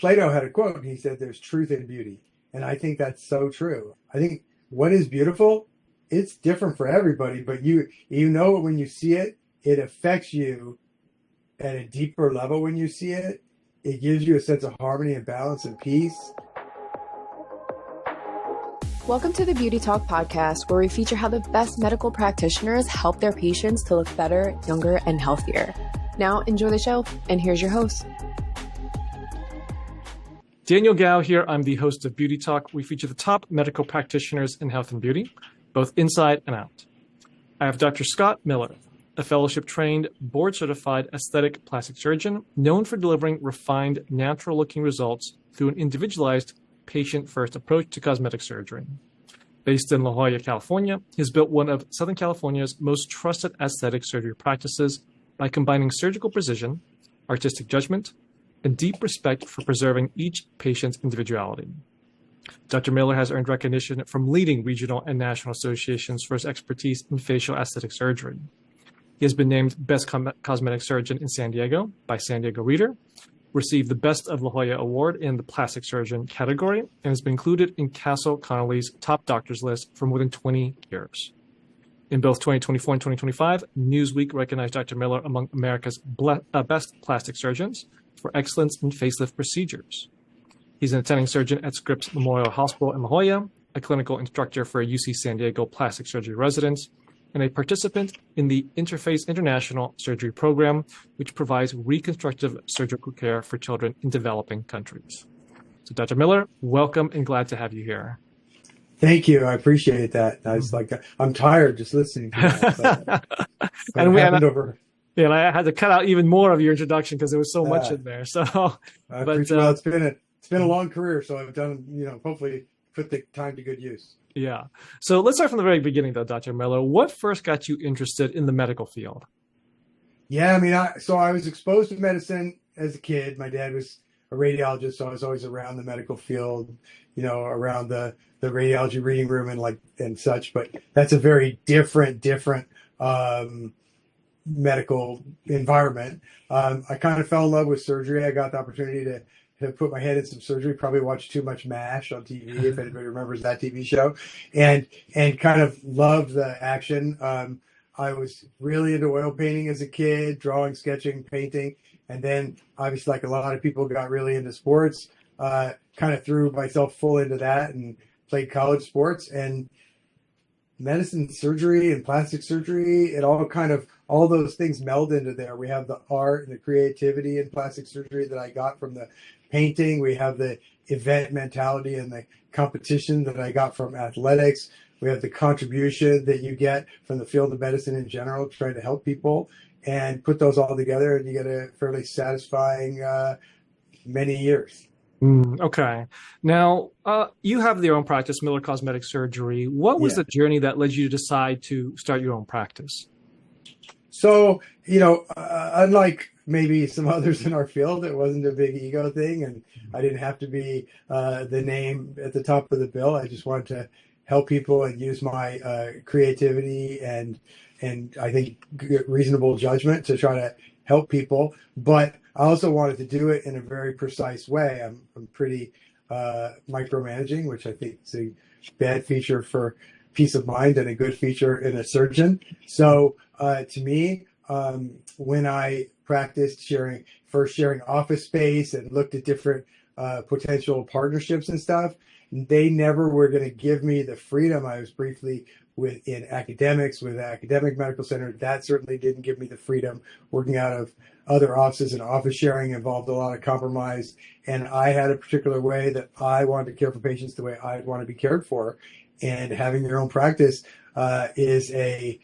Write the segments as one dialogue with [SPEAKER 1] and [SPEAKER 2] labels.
[SPEAKER 1] Plato had a quote, and he said, "There's truth in beauty." And I think that's so true. I think what is beautiful, it's different for everybody, but you know it when you see it. It affects you at a deeper level when you see it. It gives you a sense of harmony and balance and peace.
[SPEAKER 2] Welcome to the Beauty Talk podcast, where we feature how the best medical practitioners help their patients to look better, younger, and healthier. Now, enjoy the show, and here's your host.
[SPEAKER 3] Daniel Gouw here. I'm the host of Beauty Talk. We feature the top medical practitioners in health and beauty, both inside and out. I have Dr. Scott Miller, a fellowship-trained, board-certified aesthetic plastic surgeon known for delivering refined, natural-looking results through an individualized, patient-first approach to cosmetic surgery. Based in La Jolla, California, he has built one of Southern California's most trusted aesthetic surgery practices by combining surgical precision, artistic judgment, and deep respect for preserving each patient's individuality. Dr. Miller has earned recognition from leading regional and national associations for his expertise in facial aesthetic surgery. He has been named Best Cosmetic Surgeon in San Diego by San Diego Reader, received the Best of La Jolla Award in the Plastic Surgeon category, and has been included in Castle Connolly's top doctors list for more than 20 years. In both 2024 and 2025, Newsweek recognized Dr. Miller among America's best plastic surgeons for excellence in facelift procedures. He's an attending surgeon at Scripps Memorial Hospital in La Jolla, a clinical instructor for a UC San Diego plastic surgery residence, and a participant in the Interface International Surgery Program, which provides reconstructive surgical care for children in developing countries. So, Dr. Miller, welcome and glad to have you here.
[SPEAKER 1] Thank you. I appreciate that. I was like, I'm tired just listening to that.
[SPEAKER 3] And I had to cut out even more of your introduction because there was so much in there. So,
[SPEAKER 1] it's been a long career, so I've done, hopefully put the time to good use.
[SPEAKER 3] Yeah. So let's start from the very beginning, though, Dr. Miller. What first got you interested in the medical field?
[SPEAKER 1] Yeah, I was exposed to medicine as a kid. My dad was a radiologist, so I was always around the medical field, around the radiology reading room and such. But that's a very different medical environment. I kind of fell in love with surgery. I got the opportunity to put my head in some surgery, probably watched too much MASH on TV, if anybody remembers that TV show, and kind of loved the action. I was really into oil painting as a kid, drawing, sketching, painting, and then obviously, like a lot of people, got really into sports, kind of threw myself full into that and played college sports. And medicine, surgery, and plastic surgery, all those things meld into there. We have the art and the creativity in plastic surgery that I got from the painting. We have the event mentality and the competition that I got from athletics. We have the contribution that you get from the field of medicine in general, trying to help people, and put those all together, and you get a fairly satisfying many years.
[SPEAKER 3] Okay. Now, you have your own practice, Miller Cosmetic Surgery. What was the journey that led you to decide to start your own practice?
[SPEAKER 1] So, unlike maybe some others in our field, it wasn't a big ego thing, and I didn't have to be the name at the top of the bill. I just wanted to help people and use my creativity and I think reasonable judgment to try to help people. But I also wanted to do it in a very precise way. I'm pretty micromanaging, which I think is a bad feature for peace of mind and a good feature in a surgeon. So to me, when I practiced sharing office space and looked at different potential partnerships and stuff, they never were going to give me the freedom. I was briefly in academics with academic medical center. That certainly didn't give me the freedom. Working out of other offices and office sharing involved a lot of compromise. And I had a particular way that I wanted to care for patients the way I want to be cared for. And having your own practice is a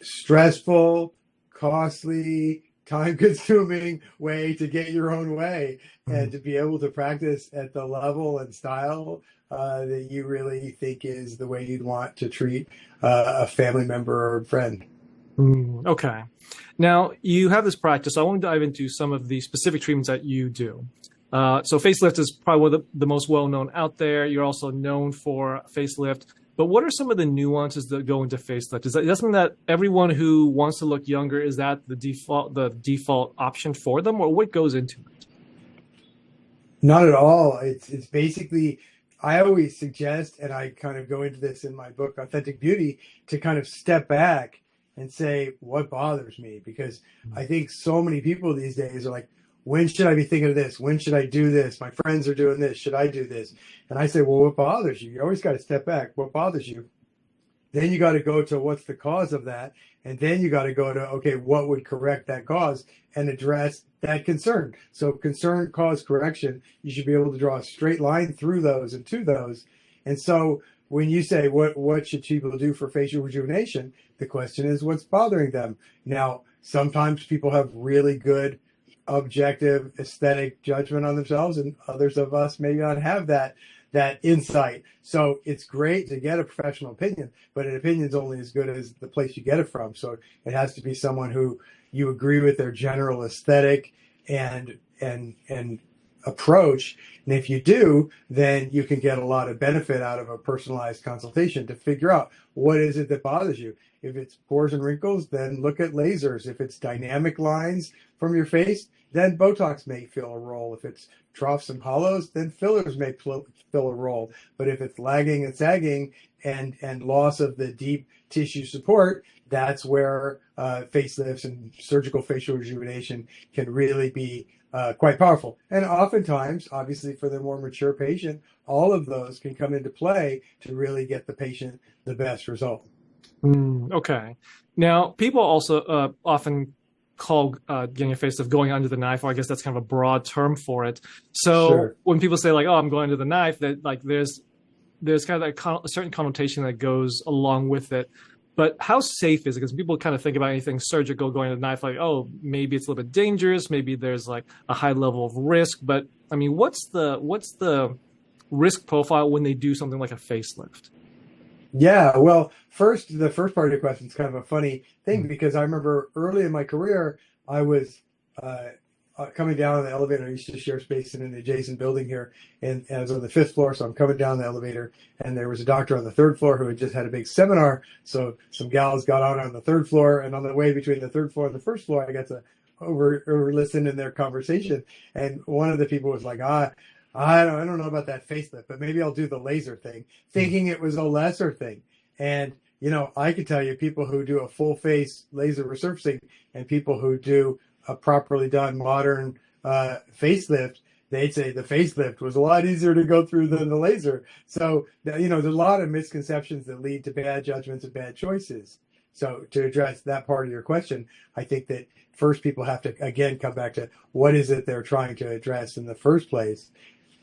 [SPEAKER 1] stressful, costly, time-consuming way to get your own way and to be able to practice at the level and style that you really think is the way you'd want to treat a family member or friend.
[SPEAKER 3] Okay. Now, you have this practice. I want to dive into some of the specific treatments that you do. So facelift is probably one of the most well-known out there. You're also known for facelift. But what are some of the nuances that go into facelift? Is that something that everyone who wants to look younger, is that the default option for them, or what goes into it?
[SPEAKER 1] Not at all. It's basically, I always suggest, and I kind of go into this in my book, Authentic Beauty, to kind of step back and say, what bothers me? Because I think so many people these days are like, when should I be thinking of this? When should I do this? My friends are doing this. Should I do this? And I say, well, what bothers you? You always got to step back. What bothers you? Then you got to go to what's the cause of that. And then you got to go to, okay, what would correct that cause and address that concern. So concern, cause, correction, you should be able to draw a straight line through those and to those. And so when you say, what should people do for facial rejuvenation? The question is, what's bothering them? Now, sometimes people have really good objective aesthetic judgment on themselves, and others of us may not have that insight. So it's great to get a professional opinion, but an opinion is only as good as the place you get it from. So it has to be someone who you agree with their general aesthetic and approach. And if you do, then you can get a lot of benefit out of a personalized consultation to figure out what is it that bothers you. If it's pores and wrinkles, then look at lasers. If it's dynamic lines from your face, then Botox may fill a role. If it's troughs and hollows, then fillers may fill a role. But if it's lagging and sagging and loss of the deep tissue support, that's where facelifts and surgical facial rejuvenation can really be quite powerful. And oftentimes, obviously for the more mature patient, all of those can come into play to really get the patient the best result.
[SPEAKER 3] Okay. Now, people also often call getting a facelift going under the knife, or I guess that's kind of a broad term for it. So sure. When people say like, "Oh, I'm going under the knife," that like there's kind of a certain connotation that goes along with it. But how safe is it? Because people kind of think about anything surgical going under the knife, like, oh, maybe it's a little bit dangerous, maybe there's like a high level of risk. But I mean, what's the risk profile when they do something like a facelift?
[SPEAKER 1] Yeah, well, the first part of your question is kind of a funny thing, because I remember early in my career, I was coming down the elevator. I used to share space in an adjacent building here, and I was on the 5th floor, so I'm coming down the elevator, and there was a doctor on the 3rd floor who had just had a big seminar. So some gals got on the 3rd floor, and on the way between the 3rd floor and the 1st floor, I got to over listen in their conversation, and one of the people was like, I don't know about that facelift, but maybe I'll do the laser thing, thinking it was a lesser thing. And, I can tell you, people who do a full face laser resurfacing and people who do a properly done modern facelift, they'd say the facelift was a lot easier to go through than the laser. So, there's a lot of misconceptions that lead to bad judgments and bad choices. So to address that part of your question, I think that first people have to, again, come back to what is it they're trying to address in the first place.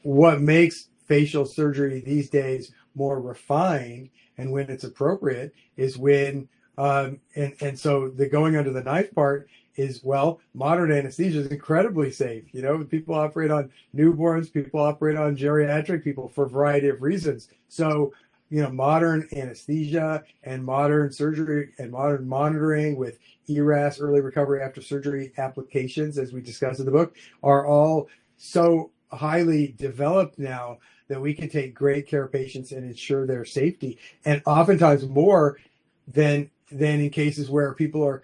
[SPEAKER 1] What makes facial surgery these days more refined, and when it's appropriate, is when, and so the going under the knife part is, well, modern anesthesia is incredibly safe. People operate on newborns, people operate on geriatric people for a variety of reasons. So, modern anesthesia and modern surgery and modern monitoring with ERAS, early recovery after surgery applications, as we discussed in the book, are all so highly developed now that we can take great care of patients and ensure their safety, and oftentimes more than in cases where people are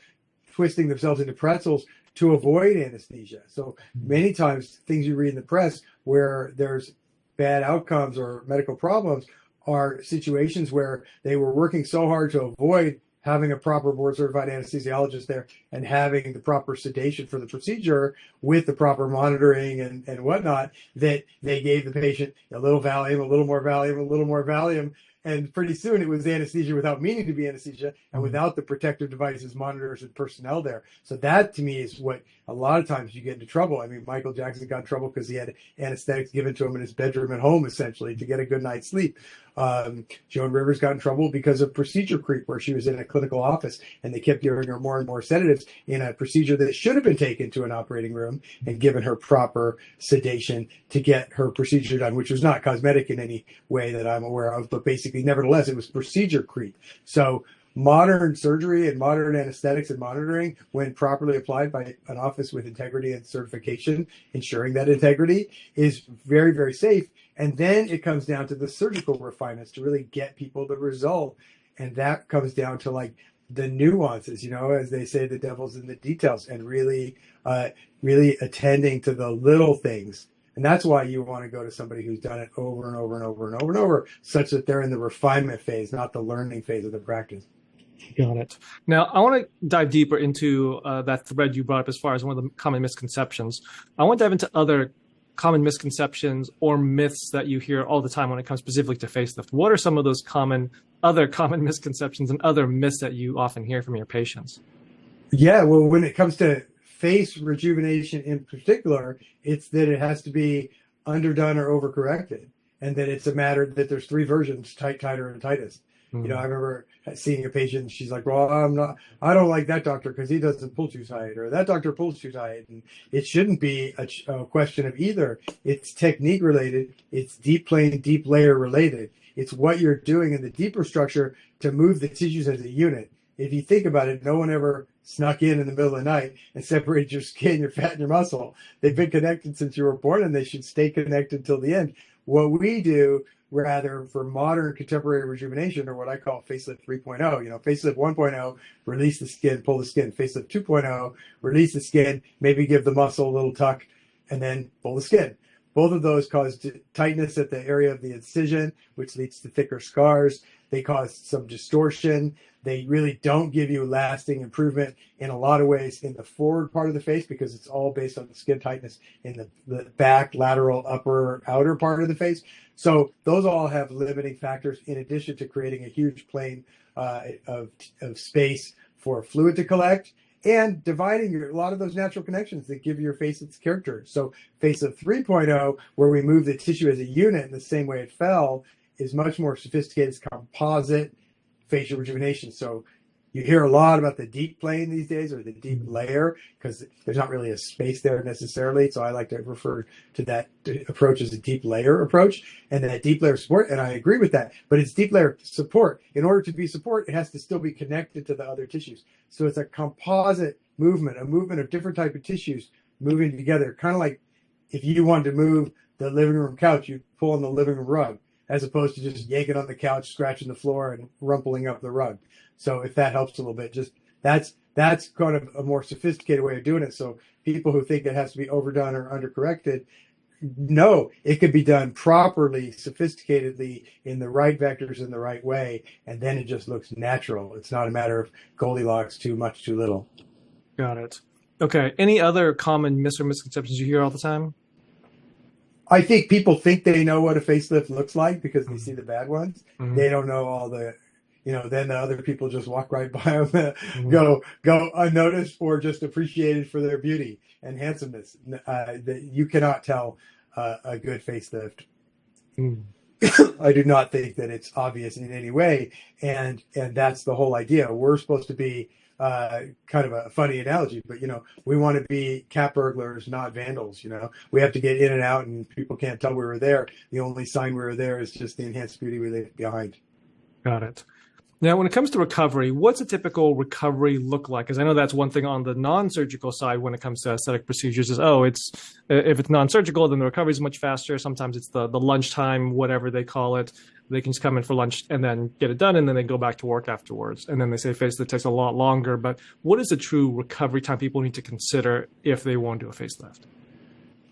[SPEAKER 1] twisting themselves into pretzels to avoid anesthesia. So many times things you read in the press where there's bad outcomes or medical problems are situations where they were working so hard to avoid having a proper board certified anesthesiologist there and having the proper sedation for the procedure with the proper monitoring and whatnot, that they gave the patient a little Valium, a little more Valium, a little more Valium. And pretty soon it was anesthesia without meaning to be anesthesia and without the protective devices, monitors, and personnel there. So that to me is what a lot of times you get into trouble. I mean, Michael Jackson got in trouble because he had anesthetics given to him in his bedroom at home, essentially, to get a good night's sleep. Joan Rivers got in trouble because of procedure creep, where she was in a clinical office and they kept giving her more and more sedatives in a procedure that should have been taken to an operating room and given her proper sedation to get her procedure done, which was not cosmetic in any way that I'm aware of, but basically, nevertheless, it was procedure creep. So modern surgery and modern anesthetics and monitoring, when properly applied by an office with integrity and certification, ensuring that integrity, is very, very safe. And then it comes down to the surgical refinements to really get people the result. And that comes down to like the nuances, as they say, the devil's in the details, and really attending to the little things And that's why you want to go to somebody who's done it over and over and over and over and over, such that they're in the refinement phase, not the learning phase of the practice.
[SPEAKER 3] Got it. Now, I want to dive deeper into that thread you brought up as far as one of the common misconceptions. I want to dive into other common misconceptions or myths that you hear all the time when it comes specifically to facelift. What are some of those other common misconceptions and other myths that you often hear from your patients?
[SPEAKER 1] Yeah, well, when it comes to face rejuvenation in particular, it's that it has to be underdone or overcorrected, and that it's a matter that there's three versions: tight, tighter, and tightest. You know, I remember seeing a patient, she's like, well, I don't like that doctor because he doesn't pull too tight, or that doctor pulls too tight. And it shouldn't be a question of either. It's technique related. It's deep plane, deep layer related. It's what you're doing in the deeper structure to move the tissues as a unit. If you think about it, no one ever snuck in the middle of the night and separated your skin, your fat, and your muscle. They've been connected since you were born, and they should stay connected till the end. What we do, rather, for modern contemporary rejuvenation, or what I call facelift 3.0, facelift 1.0, release the skin, pull the skin. Facelift 2.0, release the skin, maybe give the muscle a little tuck, and then pull the skin. Both of those cause tightness at the area of the incision, which leads to thicker scars. They cause some distortion. They really don't give you lasting improvement in a lot of ways in the forward part of the face, because it's all based on the skin tightness in the back, lateral, upper, outer part of the face. So those all have limiting factors, in addition to creating a huge plane of space for fluid to collect, and dividing a lot of those natural connections that give your face its character. So facelift 3.0, where we move the tissue as a unit in the same way it fell, is much more sophisticated. It's composite facial rejuvenation. So you hear a lot about the deep plane these days, or the deep layer, because there's not really a space there necessarily. So I like to refer to that approach as a deep layer approach, and that deep layer support. And I agree with that, but it's deep layer support. In order to be support, it has to still be connected to the other tissues. So it's a composite movement, a movement of different type of tissues moving together. Kind of like if you wanted to move the living room couch, you'd pull on the living room rug, as opposed to just yanking on the couch, scratching the floor, and rumpling up the rug. So if that helps a little bit, just that's kind of a more sophisticated way of doing it. So people who think it has to be overdone or undercorrected, no, it could be done properly, sophisticatedly, in the right vectors, in the right way, and then it just looks natural. It's not a matter of Goldilocks, too much, too little.
[SPEAKER 3] Got it. Okay. Any other common myths or misconceptions you hear all the time?
[SPEAKER 1] I think people think they know what a facelift looks like because they see the bad ones. Mm-hmm. They don't know all the, then the other people just walk right by them, go unnoticed, or just appreciated for their beauty and handsomeness. You cannot tell a good facelift. I do not think that it's obvious in any way, and that's the whole idea. We're supposed to be kind of a funny analogy, but we want to be cat burglars, not vandals. We have to get in and out, and people can't tell we were there. The only sign we were there is just the enhanced beauty we leave behind. Got it.
[SPEAKER 3] Now, when it comes to recovery, what's a typical recovery look like? Because I know that's one thing on the non-surgical side when it comes to aesthetic procedures is, if it's non-surgical, then the recovery is much faster. Sometimes it's the lunchtime, whatever they call it. They can just come in for lunch and then get it done, and then they go back to work afterwards. And then they say facelift takes a lot longer. But what is the true recovery time people need to consider if they want to do a facelift?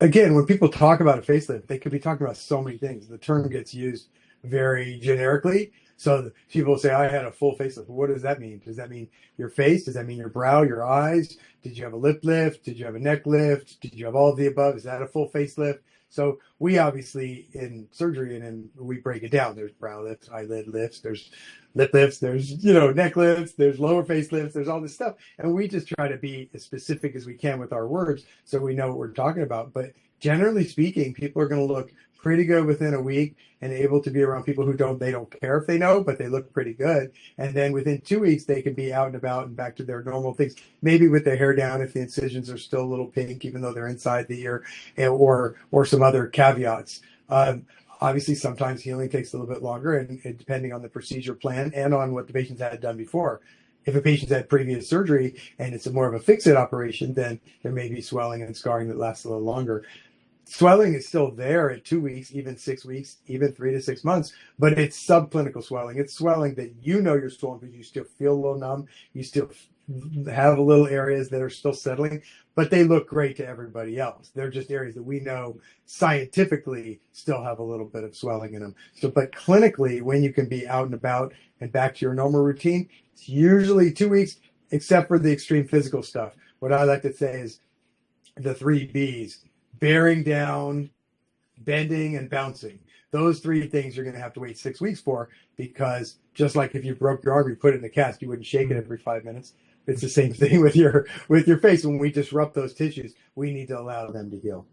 [SPEAKER 1] Again, when people talk about a facelift, they could be talking about so many things. The term gets used very generically. So people say, I had a full facelift. What does that mean? Does that mean your face? Does that mean your brow, your eyes? Did you have a lip lift? Did you have a neck lift? Did you have all of the above? Is that a full facelift? So we obviously, in surgery, and we break it down. There's brow lifts, eyelid lifts, there's lip lifts, there's, neck lifts, there's lower face lifts, there's all this stuff. And we just try to be as specific as we can with our words so we know what we're talking about. But generally speaking, people are going to look pretty good within a week and able to be around people they don't care if they know, but they look pretty good. And then within 2 weeks, they can be out and about and back to their normal things, maybe with their hair down if the incisions are still a little pink, even though they're inside the ear, or some other caveats. Obviously, sometimes healing takes a little bit longer, and depending on the procedure plan and on what the patient's had done before. If a patient's had previous surgery and it's more of a fix-it operation, then there may be swelling and scarring that lasts a little longer. Swelling is still there at 2 weeks, even 6 weeks, even 3 to 6 months, but it's subclinical swelling. It's swelling that you're swollen because you still feel a little numb. You still have little areas that are still settling, but they look great to everybody else. They're just areas that we know scientifically still have a little bit of swelling in them. So, but clinically, when you can be out and about and back to your normal routine, it's usually 2 weeks, except for the extreme physical stuff. What I like to say is the 3 Bs: bearing down, bending, and bouncing. Those 3 things you're going to have to wait 6 weeks for, because just like if you broke your arm, you put it in a cast, you wouldn't shake it every 5 minutes. It's the same thing with your face. When we disrupt those tissues, we need to allow them to heal.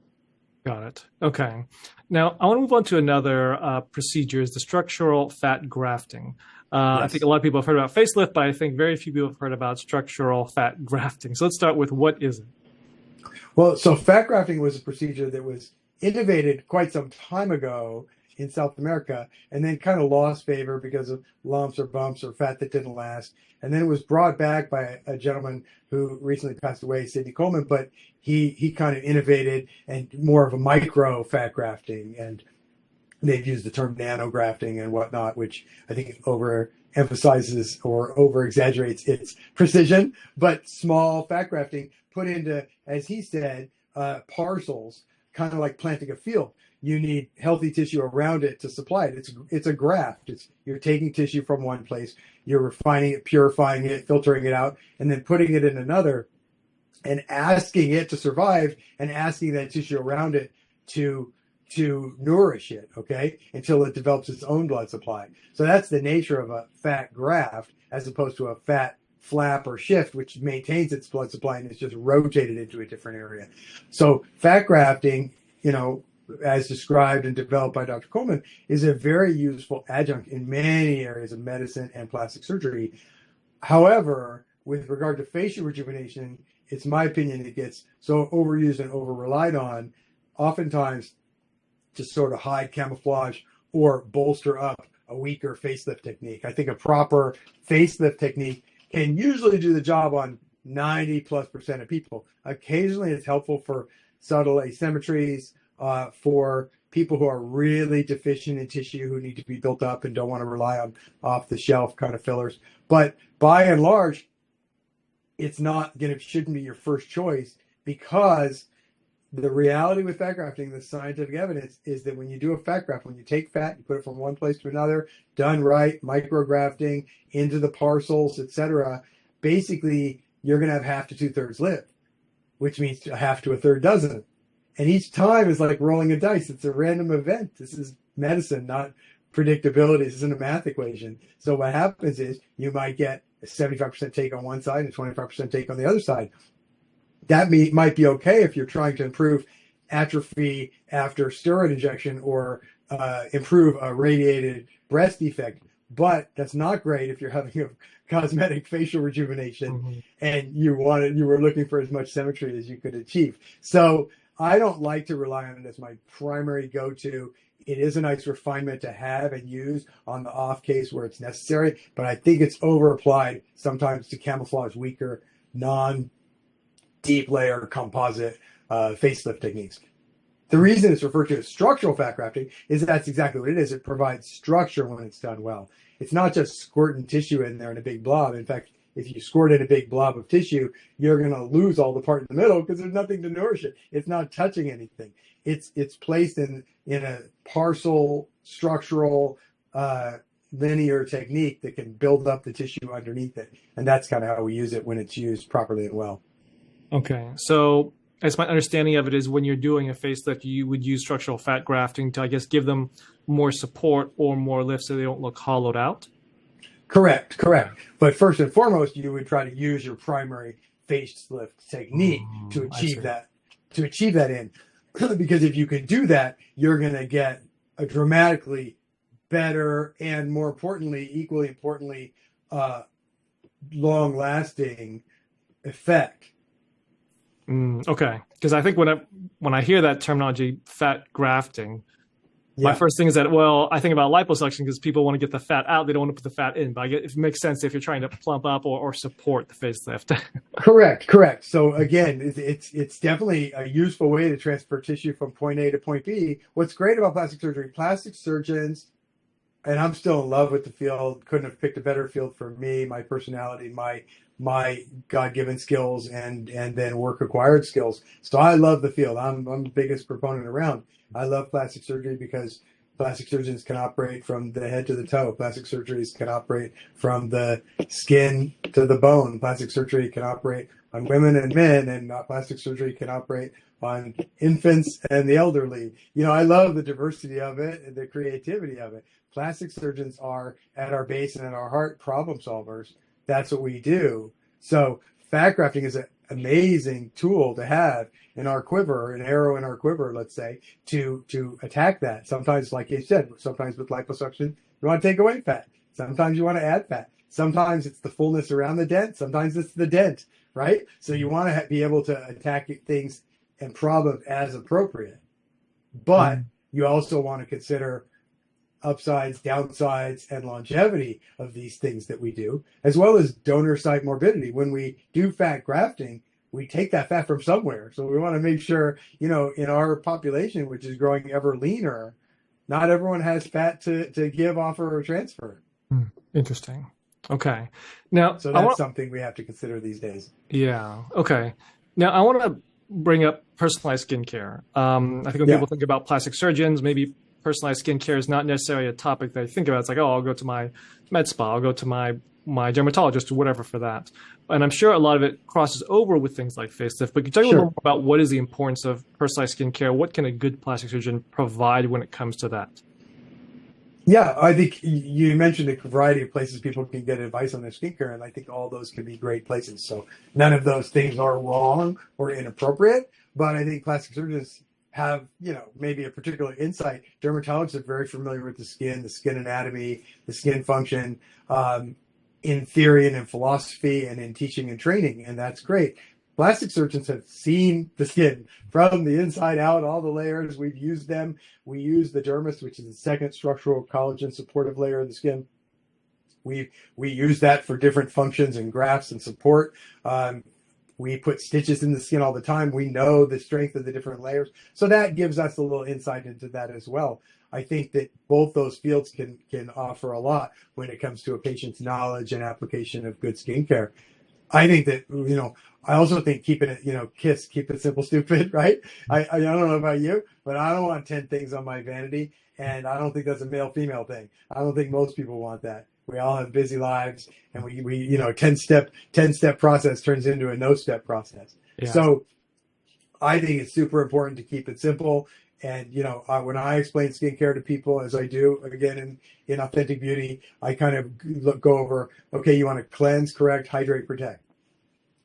[SPEAKER 3] Got it. Okay. Now, I want to move on to another procedure, is the structural fat grafting. Yes. I think a lot of people have heard about facelift, but I think very few people have heard about structural fat grafting. So let's start with, what is it?
[SPEAKER 1] Well, so fat grafting was a procedure that was innovated quite some time ago in South America, and then kind of lost favor because of lumps or bumps or fat that didn't last. And then it was brought back by a gentleman who recently passed away, Sidney Coleman, but he kind of innovated and more of a micro fat grafting. And they've used the term nanografting and whatnot, which I think overemphasizes or over exaggerates its precision. But small fat grafting put into, as he said, parcels, kind of like planting a field. You need healthy tissue around it to supply it. It's a graft. You're taking tissue from one place, you're refining it, purifying it, filtering it out, and then putting it in another, and asking it to survive, and asking that tissue around it to nourish it, okay, until it develops its own blood supply. So that's the nature of a fat graft, as opposed to a fat flap or shift, which maintains its blood supply and is just rotated into a different area. So fat grafting, as described and developed by Dr. Coleman, is a very useful adjunct in many areas of medicine and plastic surgery. However, with regard to facial rejuvenation, it's my opinion it gets so overused and over-relied on, oftentimes to sort of hide, camouflage, or bolster up a weaker facelift technique. I think a proper facelift technique can usually do the job on 90+% of people. Occasionally, it's helpful for subtle asymmetries, for people who are really deficient in tissue, who need to be built up and don't want to rely on off-the-shelf kind of fillers. But by and large, shouldn't be your first choice, because the reality with fat grafting, the scientific evidence, is that when you do a fat graft, when you take fat, you put it from one place to another, done right, micrografting into the parcels, etc., basically you're going to have half to 2/3 live, which means a half to a third doesn't. And each time is like rolling a dice. It's a random event. This is medicine, not predictability. This isn't a math equation. So what happens is you might get a 75% take on one side and a 25% take on the other side. That might be okay if you're trying to improve atrophy after steroid injection, or improve a radiated breast defect. But that's not great if you're having a cosmetic facial rejuvenation, and you were looking for as much symmetry as you could achieve. So I don't like to rely on it as my primary go-to. It is a nice refinement to have and use on the off case where it's necessary, but I think it's over-applied sometimes to camouflage weaker, non-deep layer composite facelift techniques. The reason it's referred to as structural fat grafting is that's exactly what it is. It provides structure when it's done well. It's not just squirting tissue in there in a big blob. In fact, if you squirt in a big blob of tissue, you're going to lose all the part in the middle because there's nothing to nourish it. It's not touching anything. It's placed in a parcel, structural, linear technique that can build up the tissue underneath it. And that's kind of how we use it when it's used properly and well.
[SPEAKER 3] Okay. So as my understanding of it is, when you're doing a facelift, you would use structural fat grafting to, I guess, give them more support or more lift so they don't look hollowed out.
[SPEAKER 1] Correct. But first and foremost, you would try to use your primary facelift technique to achieve that end. Because if you can do that, you're going to get a dramatically better and, more importantly, equally importantly, long-lasting effect.
[SPEAKER 3] Okay, because I think when I hear that terminology, fat grafting, my first thing is that, I think about liposuction because people want to get the fat out. They don't want to put the fat in. But I guess it makes sense if you're trying to plump up or support the facelift.
[SPEAKER 1] Correct. So again, it's definitely a useful way to transfer tissue from point A to point B. What's great about plastic surgery, plastic surgeons and I'm still in love with the field. Couldn't have picked a better field for me, my personality, my God-given skills, and then work acquired skills. So I love the field. I'm the biggest proponent around. I love plastic surgery because plastic surgeons can operate from the head to the toe. Plastic surgeries can operate from the skin to the bone. Plastic surgery can operate on women and men, and plastic surgery can operate on infants and the elderly. I love the diversity of it and the creativity of it. Plastic surgeons are, at our base and at our heart, problem solvers. That's what we do. So fat grafting is an amazing tool to have in our quiver, an arrow in our quiver, let's say, to attack that. Sometimes, like you said, sometimes with liposuction, you want to take away fat. Sometimes you want to add fat. Sometimes it's the fullness around the dent. Sometimes it's the dent, right? So you want to be able to attack things and problems as appropriate. But you also want to consider upsides, downsides, and longevity of these things that we do, as well as donor site morbidity. When we do fat grafting, we take that fat from somewhere. So we want to make sure, in our population, which is growing ever leaner, not everyone has fat to give, offer, or transfer.
[SPEAKER 3] Interesting. Okay. Now,
[SPEAKER 1] so that's something we have to consider these days.
[SPEAKER 3] Yeah. Okay. Now, I want to bring up personalized skincare. I think when people think about plastic surgeons, maybe personalized skincare is not necessarily a topic they think about. It's like, oh, I'll go to my med spa, I'll go to my dermatologist or whatever for that. And I'm sure a lot of it crosses over with things like facelift. But can you talk a little more about what is the importance of personalized skincare? What can a good plastic surgeon provide when it comes to that?
[SPEAKER 1] Yeah, I think you mentioned a variety of places people can get advice on their skincare, and I think all those can be great places. So none of those things are wrong or inappropriate, but I think plastic surgeons have, maybe a particular insight. Dermatologists are very familiar with the skin anatomy, the skin function, in theory and in philosophy and in teaching and training, and that's great. Plastic surgeons have seen the skin from the inside out, all the layers. We've used them. We use the dermis, which is the second structural collagen supportive layer of the skin. We use that for different functions and grafts and support. We put stitches in the skin all the time. We know the strength of the different layers. So that gives us a little insight into that as well. I think that both those fields can offer a lot when it comes to a patient's knowledge and application of good skincare. I think that, I also think keeping it, keep it simple, stupid, right? I don't know about you, but I don't want 10 things on my vanity. And I don't think that's a male-female thing. I don't think most people want that. We all have busy lives, and we 10-step process turns into a no-step process. Yeah. So I think it's super important to keep it simple. And, when I explain skincare to people, as I do, again, in Authentic Beauty, I kind of go over, okay, you want to cleanse, correct, hydrate, protect.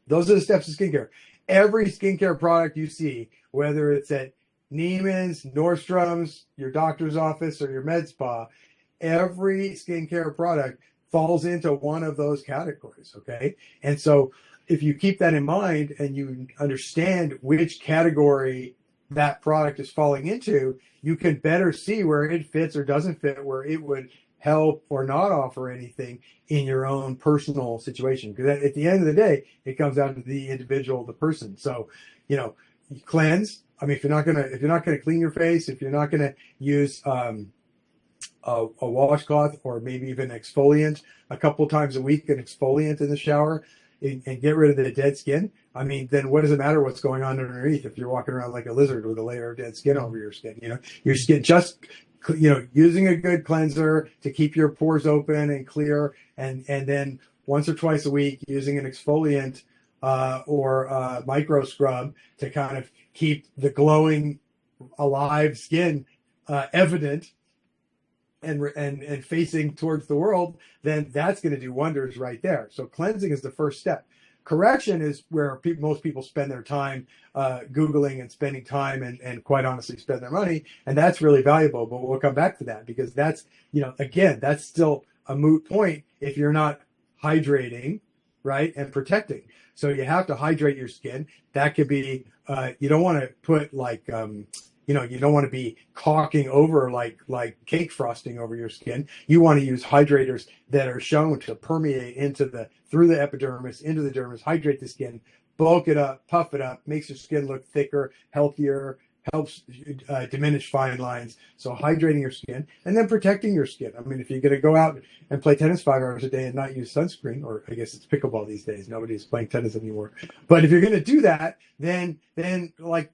[SPEAKER 1] Those are the steps of skincare. Every skincare product you see, whether it's at Neiman's, Nordstrom's, your doctor's office, or your med spa, every skincare product falls into one of those categories, okay? And so if you keep that in mind and you understand which category that product is falling into, you can better see where it fits or doesn't fit, where it would help or not offer anything in your own personal situation. Because at the end of the day, it comes down to the individual, the person. So, you cleanse. I mean, if you're not gonna clean your face, if you're not gonna use a washcloth or maybe even exfoliant a couple times a week, an exfoliant in the shower, and get rid of the dead skin, I mean, then what does it matter what's going on underneath if you're walking around like a lizard with a layer of dead skin over your skin? Your skin just, using a good cleanser to keep your pores open and clear, and then once or twice a week using an exfoliant or a micro scrub to kind of keep the glowing, alive skin evident and facing towards the world, then that's going to do wonders right there. So cleansing is the first step. Correction is where most people spend their time Googling and spending time and quite honestly spend their money. And that's really valuable. But we'll come back to that because that's, again, that's still a moot point if you're not hydrating, right, and protecting. So you have to hydrate your skin. That could be, you don't want to put like, you don't want to be caulking over like cake frosting over your skin. You want to use hydrators that are shown to permeate through the epidermis, into the dermis, hydrate the skin, bulk it up, puff it up, makes your skin look thicker, healthier, helps diminish fine lines. So hydrating your skin and then protecting your skin. I mean, if you're going to go out and play tennis 5 hours a day and not use sunscreen, or I guess it's pickleball these days, nobody's playing tennis anymore. But if you're going to do that, then like,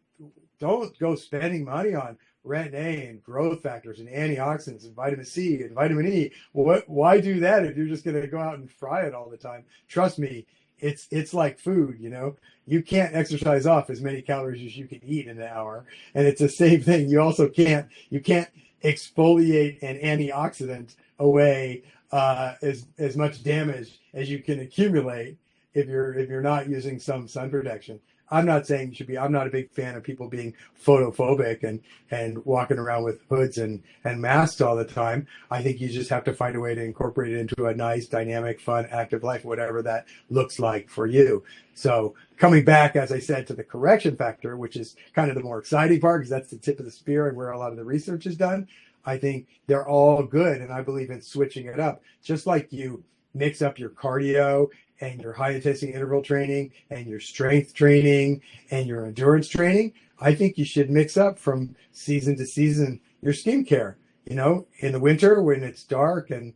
[SPEAKER 1] don't go spending money on retin-A and growth factors and antioxidants and vitamin C and vitamin E. Why do that if you're just going to go out and fry it all the time? Trust me, it's like food, you know. You can't exercise off as many calories as you can eat in an hour, and it's the same thing. You also can't exfoliate an antioxidant away as much damage as you can accumulate if you're not using some sun protection. I'm not saying you should be. I'm not a big fan of people being photophobic and walking around with hoods and masks all the time. I think you just have to find a way to incorporate it into a nice, dynamic, fun, active life, whatever that looks like for you. So coming back, as I said, to the correction factor, which is kind of the more exciting part because that's the tip of the spear and where a lot of the research is done. I think they're all good, and I believe in switching it up. Just like you mix up your cardio and your high intensity interval training and your strength training and your endurance training, I think you should mix up from season to season your skincare. You know, in the winter when it's dark and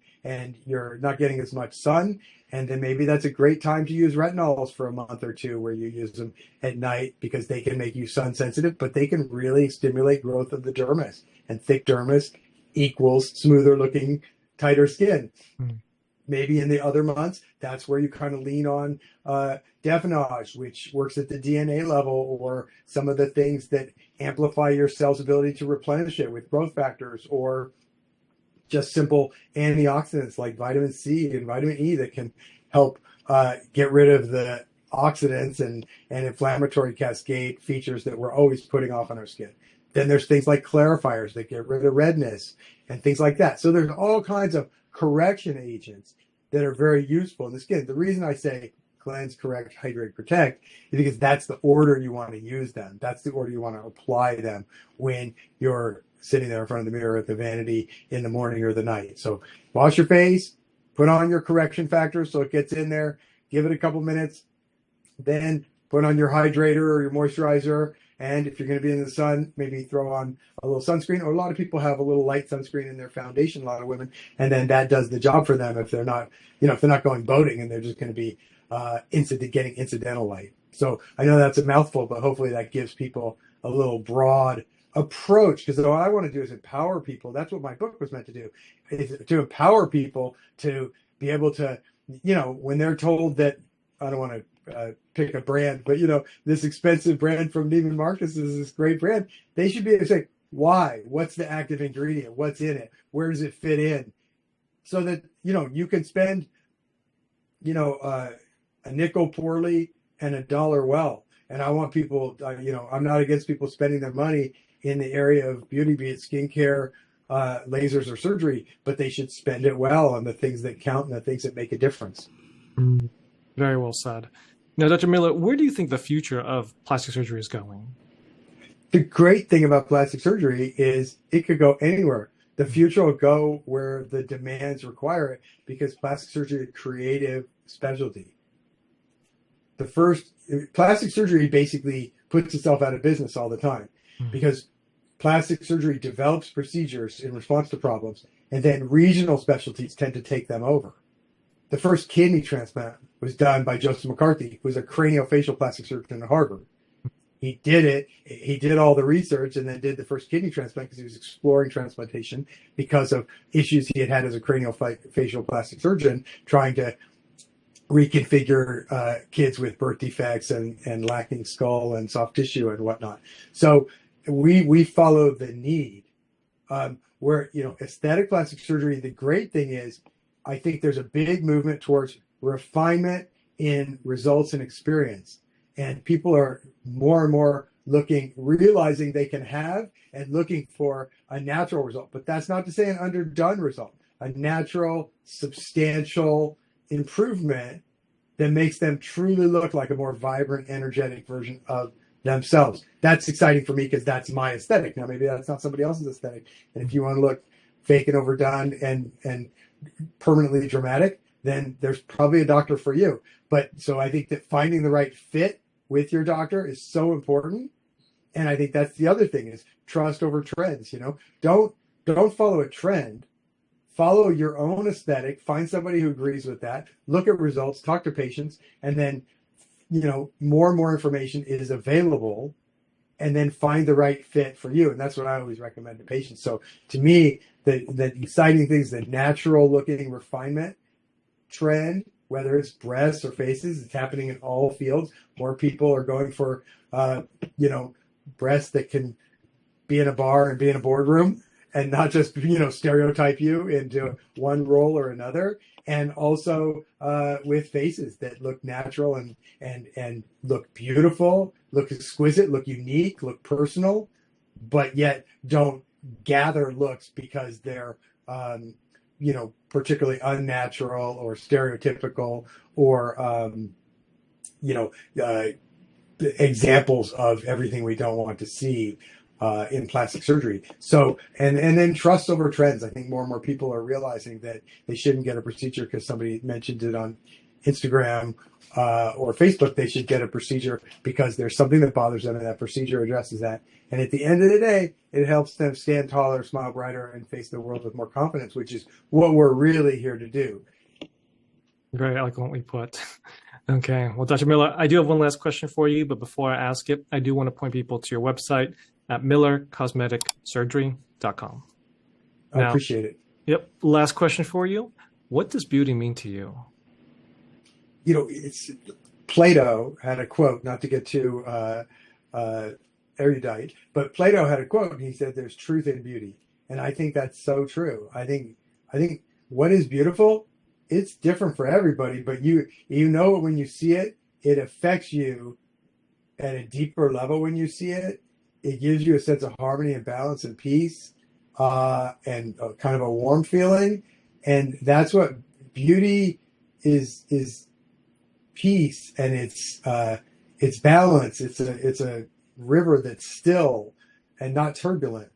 [SPEAKER 1] you're not getting as much sun, and then maybe that's a great time to use retinols for a month or two where you use them at night because they can make you sun sensitive, but they can really stimulate growth of the dermis, and thick dermis equals smoother looking, tighter skin. Maybe in the other months, that's where you kind of lean on Definage, which works at the DNA level, or some of the things that amplify your cell's ability to replenish it with growth factors, or just simple antioxidants like vitamin C and vitamin E that can help get rid of the oxidants and inflammatory cascade features that we're always putting off on our skin. Then there's things like clarifiers that get rid of redness and things like that. So there's all kinds of correction agents that are very useful in the skin. The reason I say cleanse, correct, hydrate, protect is because that's the order you want to use them. That's the order you want to apply them when you're sitting there in front of the mirror at the vanity in the morning or the night. So wash your face, put on your correction factor so it gets in there, give it a couple minutes, then put on your hydrator or your moisturizer. And if you're going to be in the sun, maybe throw on a little sunscreen. Or a lot of people have a little light sunscreen in their foundation, a lot of women, and then that does the job for them if they're not, if they're not going boating and they're just going to be getting incidental light. So I know that's a mouthful, but hopefully that gives people a little broad approach, because what I want to do is empower people. That's what my book was meant to do, is to empower people to be able to, when they're told that, I don't want to pick a brand, but this expensive brand from Neiman Marcus is this great brand. They should be able to say, why? What's the active ingredient? What's in it? Where does it fit in? So that, you can spend, a nickel poorly and $1 well. And I want people, I'm not against people spending their money in the area of beauty, be it skincare, lasers, or surgery, but they should spend it well on the things that count and the things that make a difference.
[SPEAKER 3] Very well said. Now, Dr. Miller, where do you think the future of plastic surgery is going?
[SPEAKER 1] The great thing about plastic surgery is it could go anywhere. The future will go where the demands require it, because plastic surgery is a creative specialty. The first plastic surgery basically puts itself out of business all the time, because plastic surgery develops procedures in response to problems, and then regional specialties tend to take them over. The first kidney transplant was done by Joseph McCarthy, who was a craniofacial plastic surgeon at Harvard. He did it. He did all the research and then did the first kidney transplant because he was exploring transplantation because of issues he had as a craniofacial plastic surgeon, trying to reconfigure kids with birth defects and lacking skull and soft tissue and whatnot. So we follow the need. Where, aesthetic plastic surgery, the great thing is, I think there's a big movement towards refinement in results and experience. And people are more and more realizing they can have and looking for a natural result. But that's not to say an underdone result, a natural, substantial improvement that makes them truly look like a more vibrant, energetic version of themselves. That's exciting for me because that's my aesthetic. Now, maybe that's not somebody else's aesthetic. And if you want to look fake and overdone and permanently dramatic, then there's probably a doctor for you. But so I think that finding the right fit with your doctor is so important. And I think that's the other thing is trust over trends. Don't follow a trend. Follow your own aesthetic. Find somebody who agrees with that. Look at results. Talk to patients, and then more and more information is available. And then find the right fit for you. And that's what I always recommend to patients. So to me, the exciting things, the natural looking refinement trend, whether it's breasts or faces, it's happening in all fields. More people are going for, breasts that can be in a bar and be in a boardroom and not just, stereotype you into one role or another. And also with faces that look natural and look beautiful, look exquisite, look unique, look personal, but yet don't gather looks because they're, particularly unnatural or stereotypical or, examples of everything we don't want to see in plastic surgery. So, and then trust over trends. I think more and more people are realizing that they shouldn't get a procedure because somebody mentioned it on Instagram or Facebook. They should get a procedure because there's something that bothers them, and that procedure addresses that. And at the end of the day, it helps them stand taller, smile brighter, and face the world with more confidence, which is what we're really here to do.
[SPEAKER 3] Very eloquently put. Okay. Well, Dr. Miller, I do have one last question for you, but before I ask it, I do want to point people to your website at millercosmeticsurgery.com.
[SPEAKER 1] I appreciate it.
[SPEAKER 3] Yep. Last question for you. What does beauty mean to you?
[SPEAKER 1] It's Plato had a quote, not to get too erudite, but Plato had a quote, and he said, "There's truth in beauty." And I think that's so true. I think what is beautiful, it's different for everybody, but you know it when you see it. It affects you at a deeper level when you see it. It gives you a sense of harmony and balance and peace, and kind of a warm feeling. And that's what beauty is peace, and it's balance. It's a river that's still and not turbulent.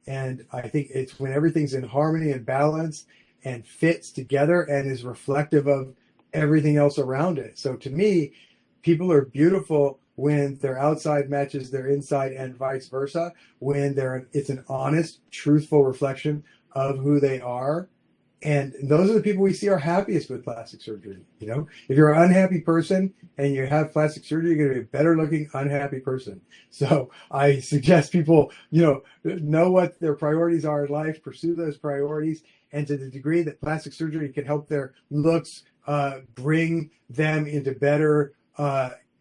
[SPEAKER 1] And I think it's when everything's in harmony and balance and fits together and is reflective of everything else around it. So to me, people are beautiful when their outside matches their inside and vice versa, when it's an honest, truthful reflection of who they are. And those are the people we see are happiest with plastic surgery. If you're an unhappy person and you have plastic surgery, you're going to be a better looking, unhappy person. So I suggest people, know what their priorities are in life, pursue those priorities. And to the degree that plastic surgery can help their looks bring them into better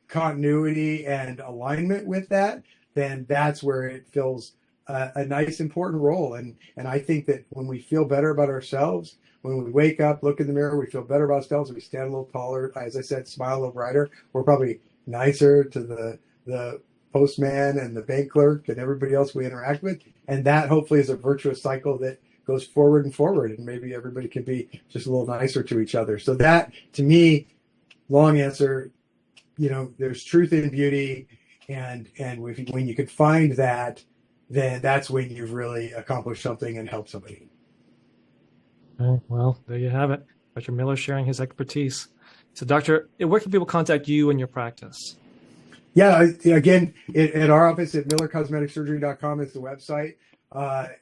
[SPEAKER 1] continuity and alignment with that, then that's where it fills a nice, important role. And I think that when we feel better about ourselves, when we wake up, look in the mirror, we feel better about ourselves, we stand a little taller, as I said, smile a little brighter, we're probably nicer to the postman and the bank clerk and everybody else we interact with. And that hopefully is a virtuous cycle that goes forward and forward, and maybe everybody can be just a little nicer to each other. So that, to me, long answer, there's truth in beauty, and when you can find that, then that's when you've really accomplished something and helped somebody.
[SPEAKER 3] Okay, well, there you have it. Dr. Miller sharing his expertise. So, Doctor, where can people contact you and your practice?
[SPEAKER 1] Yeah, again, at our office at millercosmeticsurgery.com is the website.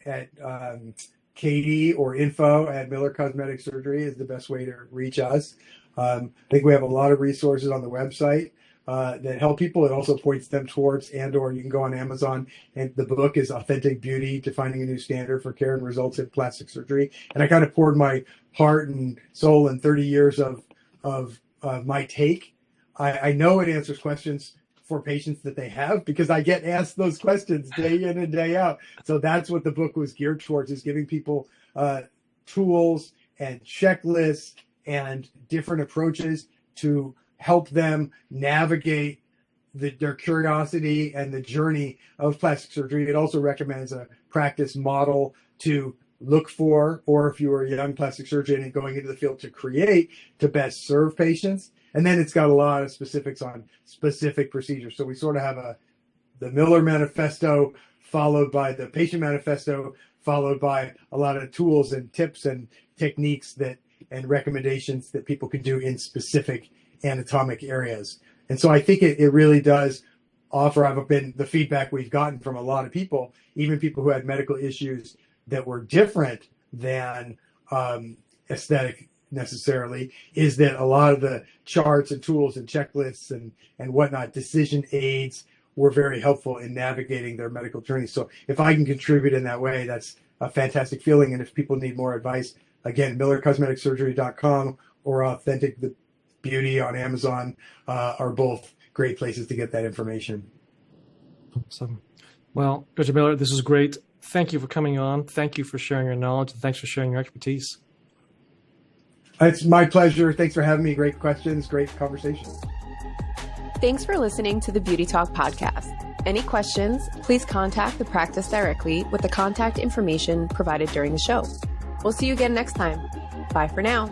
[SPEAKER 1] At Katie or info at Miller Cosmetic Surgery is the best way to reach us. I think we have a lot of resources on the website that help people. It also points them towards, or you can go on Amazon, and the book is Authentic Beauty, Defining a New Standard for Care and Results in Plastic Surgery. And I kind of poured my heart and soul and 30 years of my take. I know it answers questions for patients that they have, because I get asked those questions day in and day out. So that's what the book was geared towards, is giving people tools and checklists and different approaches to help them navigate their curiosity and the journey of plastic surgery. It also recommends a practice model to look for, or if you are a young plastic surgeon and going into the field, to create to best serve patients. And then it's got a lot of specifics on specific procedures. So we sort of have the Miller Manifesto, followed by the Patient Manifesto, followed by a lot of tools and tips and techniques and recommendations that people can do in specific anatomic areas. And so I think it really does offer. The feedback we've gotten from a lot of people, even people who had medical issues that were different than aesthetic necessarily, is that a lot of the charts and tools and checklists and whatnot, decision aids, were very helpful in navigating their medical journey. So if I can contribute in that way, that's a fantastic feeling. And if people need more advice, again, millercosmeticsurgery.com or Authentic Beauty on Amazon are both great places to get that information.
[SPEAKER 3] Awesome. Well, Dr. Miller, this is great. Thank you for coming on. Thank you for sharing your knowledge. And thanks for sharing your expertise.
[SPEAKER 1] It's my pleasure. Thanks for having me. Great questions, great conversation.
[SPEAKER 2] Thanks for listening to the Beauty Talk podcast. Any questions, please contact the practice directly with the contact information provided during the show. We'll see you again next time. Bye for now.